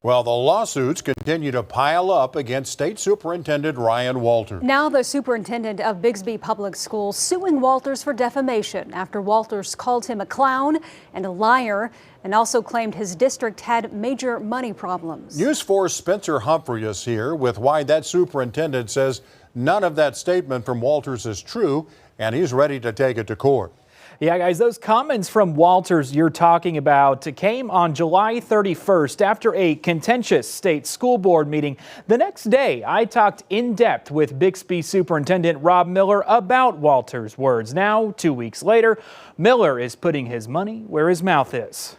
Well, the lawsuits continue to pile up against State Superintendent Ryan Walters. Now the superintendent of Bixby Public Schools suing Walters for defamation after Walters called him a clown and a liar and also claimed his district had major money problems. News 4's Spencer Humphrey is here with why that superintendent says none of that statement from Walters is true, and he's ready to take it to court. Yeah, guys, those comments from Walters you're talking about came on July 31st after a contentious state school board meeting. The next day, I talked in depth with Bixby Superintendent Rob Miller about Walters' words. Now, 2 weeks later, Miller is putting his money where his mouth is.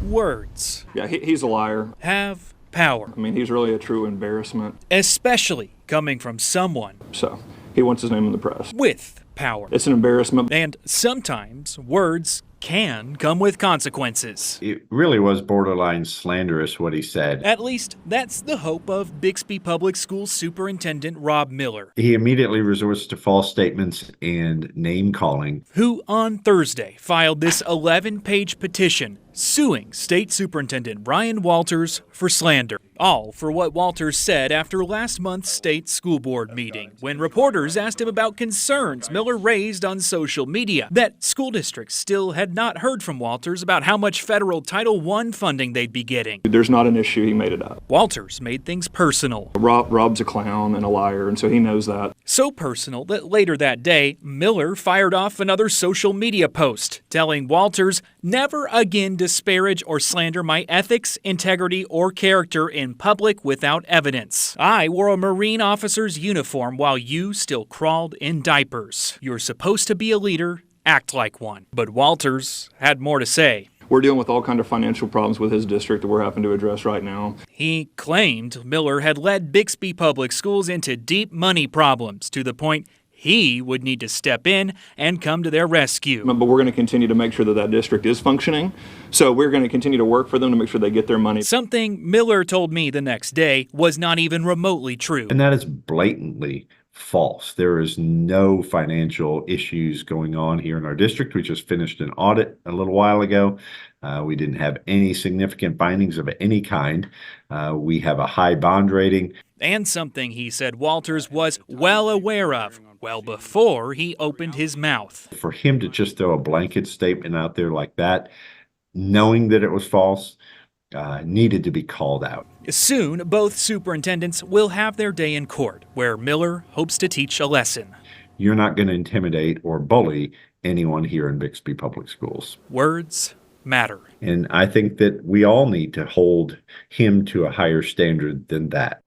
Words. Yeah, he's a liar. Have power. I mean, he's really a true embarrassment. Especially coming from someone. So, he wants his name in the press. With power. It's an embarrassment. And sometimes words can come with consequences. It really was borderline slanderous what he said. At least that's the hope of Bixby Public Schools Superintendent Rob Miller. He immediately resorts to false statements and name calling. Who on Thursday filed this 11-page petition suing State Superintendent Ryan Walters for slander. All for what Walters said after last month's state school board meeting, when reporters asked him about concerns Miller raised on social media that school districts still had not heard from Walters about how much federal Title I funding they'd be getting. There's not an issue, he made it up. Walters made things personal. Rob's a clown and a liar, and so he knows that. So personal that later that day, Miller fired off another social media post telling Walters never again disparage or slander my ethics, integrity, or character in public without evidence. I wore a Marine officer's uniform while you still crawled in diapers. You're supposed to be a leader, act like one. But Walters had more to say. We're dealing with all kinds of financial problems with his district that we're having to address right now. He claimed Miller had led Bixby Public Schools into deep money problems to the point he would need to step in and come to their rescue. But we're going to continue to make sure that that district is functioning. So we're going to continue to work for them to make sure they get their money. Something Miller told me the next day was not even remotely true. And that is blatantly false. There is no financial issues going on here in our district. We just finished an audit a little while ago. We didn't have any significant findings of any kind. We have a high bond rating. And something he said Walters was well aware of, well before he opened his mouth. For him to just throw a blanket statement out there like that, knowing that it was false, needed to be called out. Soon, both superintendents will have their day in court, where Miller hopes to teach a lesson. You're not going to intimidate or bully anyone here in Bixby Public Schools. Words matter. And I think that we all need to hold him to a higher standard than that.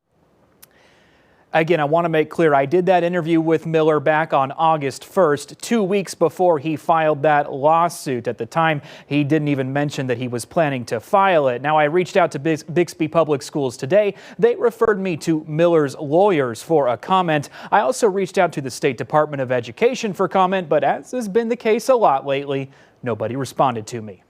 Again, I want to make clear, I did that interview with Miller back on August 1st, 2 weeks before he filed that lawsuit. At the time, he didn't even mention that he was planning to file it. Now, I reached out to Bixby Public Schools today. They referred me to Miller's lawyers for a comment. I also reached out to the State Department of Education for comment, but as has been the case a lot lately, nobody responded to me.